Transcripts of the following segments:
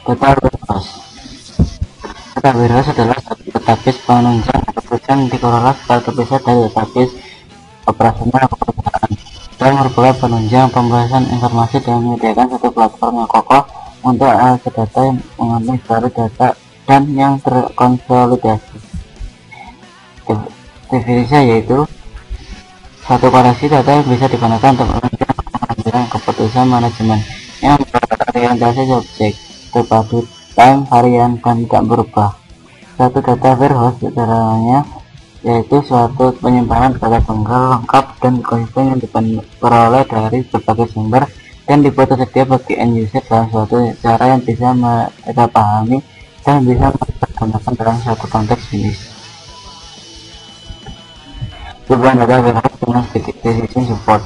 Data warehouse. Data warehouse adalah satu database penunjang perusahaan yang dikelola secara terpisah dari database operasional perusahaan, dan merupakan penunjang pemrosesan informasi dan menyediakan satu platform yang kokoh untuk akses data yang mengandung seluruh data dan yang terkonsolidasi. Definisinya yaitu satu koleksi data yang bisa digunakan untuk mengambil keputusan manajemen yang berorientasi objek, terpadu, time, varian, dan tidak berubah. Satu data warehouse sederhananya yaitu suatu penyimpanan data tunggal lengkap dan konsisten yang diperoleh dari berbagai sumber dan dibuat tersedia bagi end user dalam suatu cara yang bisa mereka pahami dan bisa digunakan dalam suatu konteks bisnis. Perubahan data warehouse dengan decision support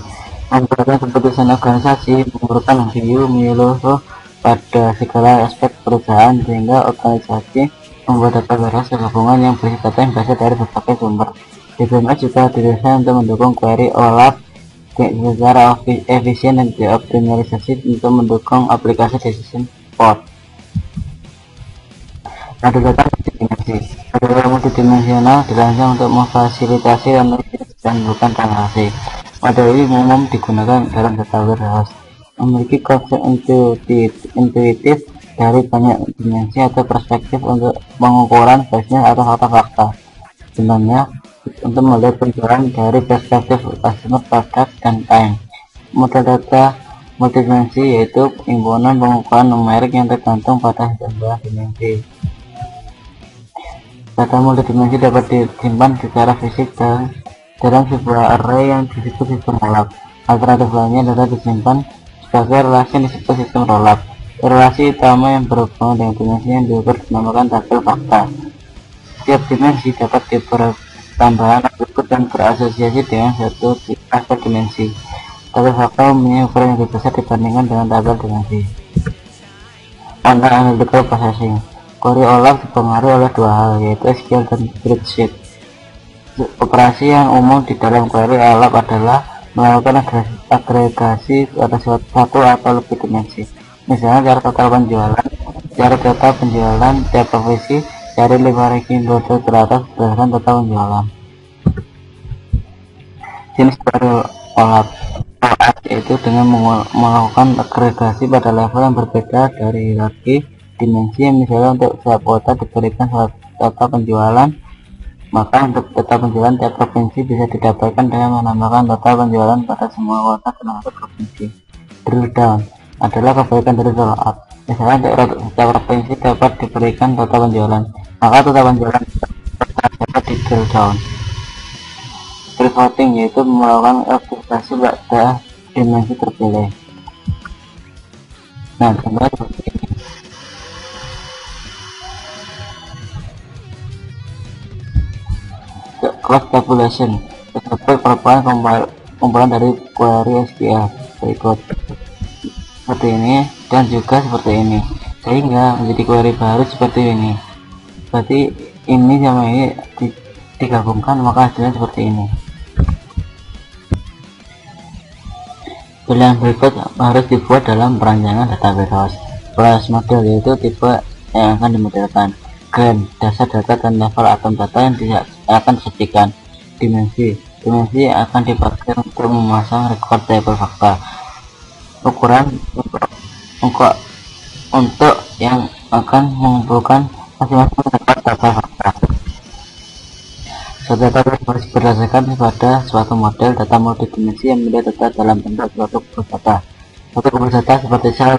membuatkan keputusan organisasi, memerlukan view menyeluruh pada segala aspek perusahaan sehingga organisasi membuat data warehouse gabungan yang berisi data yang berasal dari berbagai sumber. DBMS juga didesain untuk mendukung query OLAP secara efisien dan dioptimalisasi untuk mendukung aplikasi decision support. Model data multidimensi. Model multidimensional dirancang untuk memfasilitasi analisis dan bukan transaksi. Model ini umum digunakan dalam data warehouse, memiliki konsep intuitif dari banyak dimensi atau perspektif untuk pengukuran bisnis atau fakta-fakta. Sebenarnya untuk melihat penjualan dari perspektif customer, product, dan time. Model data multidimensi yaitu himpunan pengukuran numerik yang tergantung pada sebuah dimensi. Data multidimensi dapat disimpan secara fisik dalam sebuah array yang disebut sistem rollup. Alternatif lainnya data disimpan sebagai relasi yang disebut sistem rollup. Relasi utama yang berhubungan dengan dimensi yang diukur dinamakan tabel fakta. Setiap dimensi dapat dipertambahan atribut dan berasosiasi dengan satu aspek dimensi. Tabel fakta mempunyai ukuran yang lebih besar dibandingkan dengan tabel dimensi. Analytical processing. Query OLAP dipengaruhi oleh dua hal, yaitu SQL dan spreadsheet. Operasi yang umum di dalam query OLAP adalah melakukan agregasi pada satu atau lebih dimensi. Misalnya cara total penjualan, cara data penjualan tiap profesi, cari 5 ranking produk teratas berdasarkan total penjualan. Jenis query OLAP yaitu dengan melakukan agregasi pada level yang berbeda dari hierarki dimensi. Misalnya untuk setiap kota diberikan data penjualan, maka untuk data penjualan tiap provinsi bisa didapatkan dengan menambahkan data penjualan pada semua kota termasuk provinsi. Drill down adalah kebalikan dari roll up. Misalnya untuk setiap provinsi dapat diberikan data penjualan, maka data penjualan dapat di drill down. Pivoting yaitu melakukan aplikasi pada dimensi terpilih. Nah, contohnya seperti ini. Class tabulation tersebut merupakan kumpulan dari query SQL berikut seperti ini dan juga seperti ini, sehingga menjadi query baru seperti ini. Berarti ini sama ini digabungkan, maka hasilnya seperti ini. Pilihan berikut harus dibuat dalam perancangan data warehouse. Class model yaitu tipe yang akan dimodelkan. Grand, dasar data dan level atom data yang tidak akan disajikan. Dimensi akan dipakai untuk memasang record table fakta. Ukuran untuk yang akan mengumpulkan masing-masing record data fakta. Suatu data harus berdasarkan pada suatu model data multidimensi yang melihat data dalam bentuk suatu kubus data. Suatu kubus data seperti sel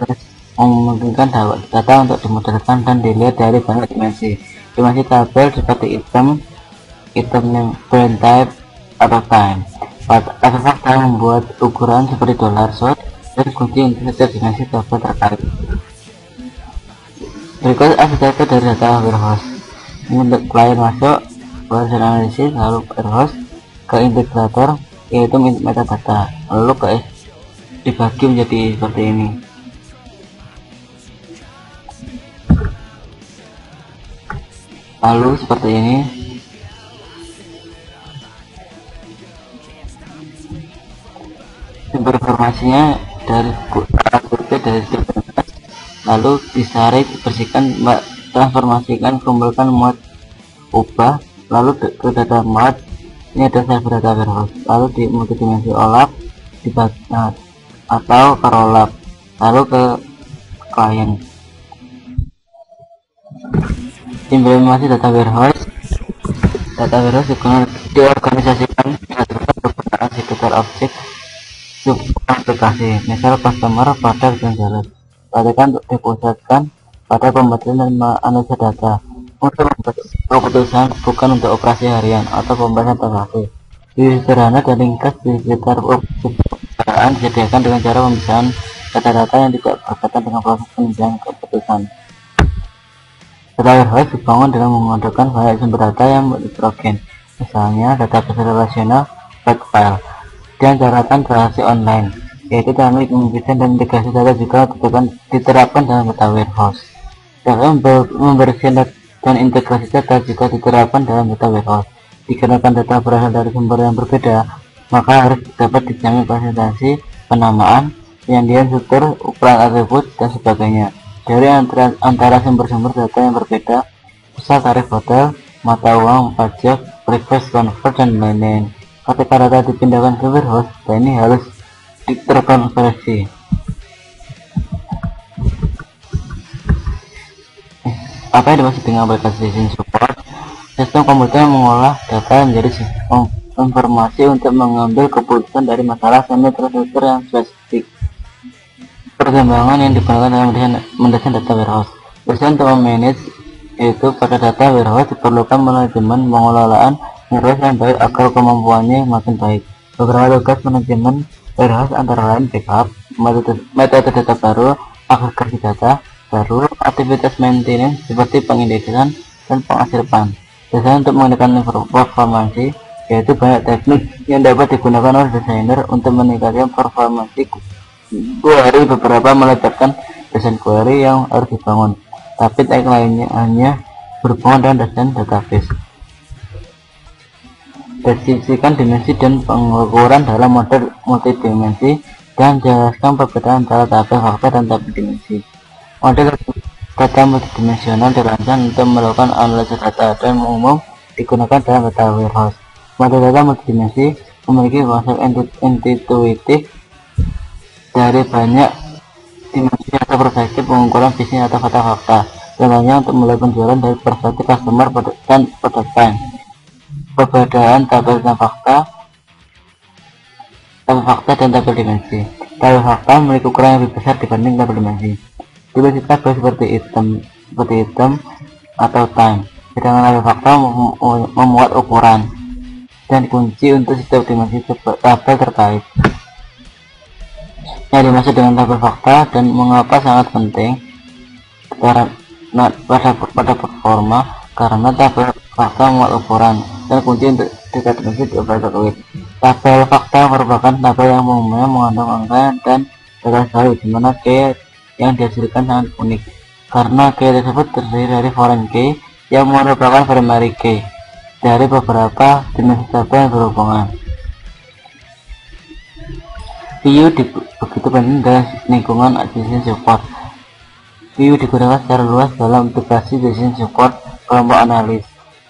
memungkinkan data untuk dimodelkan dan dilihat dari banyak dimensi. Dimensi tabel seperti item yang brand type atau time. Tabel fakta membuat ukuran seperti $, dan kunci untuk setiap dimensi tabel terkait. Berikut data dari data warehouse. Untuk klien masuk, proses analisis, lalu warehouse ke integrator yaitu metadata, lalu ke dibagi menjadi seperti ini. Lalu seperti ini. Sumber informasinya dari DBMS lalu disaring, bersihkan, transformasikan, kumpulkan, muat, ubah, lalu ke data mart. Ini ada server data warehouse, lalu di multidimensi OLAP atau ke rollup, lalu ke klien. Implementasi data warehouse diorganisasikan berdasarkan penggunaan sekitar objek sub aplikasi, misal customer, product, dan sales. Perhatikan untuk dipusatkan pada pembatasan dan analisa data untuk membuat keputusan, bukan untuk operasi harian atau pembahasan transaksi. View sederhana dan ringkas di sekitar perusahaan disediakan dengan cara pemisahan data-data yang tidak berkaitan dengan proses pengambilan keputusan. Data warehouse dibangun dengan menggunakan banyak sumber data yang heterogen, misalnya database relasional, flat file, dan catatan transaksi online, yaitu teknik pembibitan dan integrasi data juga diterapkan dalam data warehouse. Dalam membersihkan dan integrasi data juga diterapkan dalam data warehouse. Dikarenakan data berasal dari sumber yang berbeda, maka harus dapat dijamin presentasi, penamaan, penyandian struktur, ukuran atribut, dan sebagainya dari antara sumber-sumber data yang berbeda, misal tarif hotel, mata uang, pajak, request convert, dan lain-lain. Ketika data dipindahkan ke warehouse, data ini harus terkonversi. Apa yang dimaksud dengan aplikasi decision support? Sistem komputer yang mengolah data menjadi sistem informasi untuk mengambil keputusan dari masalah semi-terstruktur yang spesifik. Perkembangan yang digunakan dalam mendesain data warehouse. Desain untuk memanage, yaitu pada data warehouse diperlukan manajemen pengelolaan warehouse yang baik agar kemampuannya makin baik. Beberapa tugas manajemen warehouse antara lain backup, metode data baru, agregasi data baru, aktivitas maintenance seperti pengindeksisan dan pengasipan. Desain untuk meningkatkan performansi, yaitu banyak teknik yang dapat digunakan oleh desainer untuk meningkatkan performansi query. Beberapa melibatkan desain query yang harus dibangun, tapi teknik lainnya hanya berhubungan dengan desain database. Deskripsikan dimensi dan pengukuran dalam model multidimensi dan jelaskan perbedaan antara tabel fakta dan tabel dimensi. Model data multidimensional dirancang untuk melakukan analisis data dan umum digunakan dalam data warehouse. Model data multidimensi memiliki konsep intuitif dari banyak dimensi atau perspektif pengukuran bisnis atau fakta-fakta, contohnya untuk mulai penjualan dari perspektif customer dan product time. Perbedaan tabel dan fakta dan tabel dimensi. Tabel fakta memiliki ukuran yang lebih besar dibanding tabel dimensi. Dimensi tabel seperti item atau time, sedangkan tabel fakta memuat ukuran dan kunci untuk setiap dimensi tabel terkait. Yang dimaksud dengan tabel fakta dan mengapa sangat penting pada performa, karena tabel fakta memuat ukuran dan kunci untuk setiap dimensi terkait. Tabel fakta merupakan tabel yang umumnya mengandung angka dan data selalu, di mana key yang dihasilkan sangat unik, karena key tersebut terdiri dari foreign key yang merupakan primary key dari beberapa dimensi tabel yang berhubungan. View begitu penting dalam lingkungan decision support. View digunakan secara luas dalam integrasi decision support kelompok analis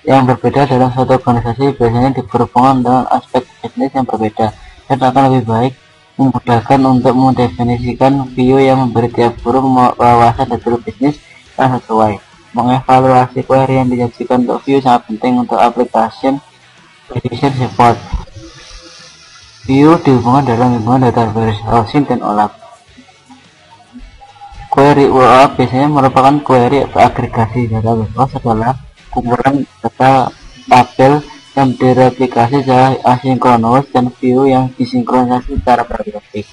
yang berbeda dalam suatu organisasi, biasanya berhubungan dengan aspek bisnis yang berbeda, dan akan lebih baik memudahkan untuk mendefinisikan view yang memberi tiap guru wawasan detail bisnis yang sesuai. Mengevaluasi query yang disajikan untuk view sangat penting untuk application decision support. View dihubungkan dalam lingkungan data warehousing dan OLAP. Query OLAP biasanya merupakan query agregasi. Data warehouse adalah kumpulan data tabel yang direplikasi secara asinkronus dan view yang disinkronisasi secara periodik.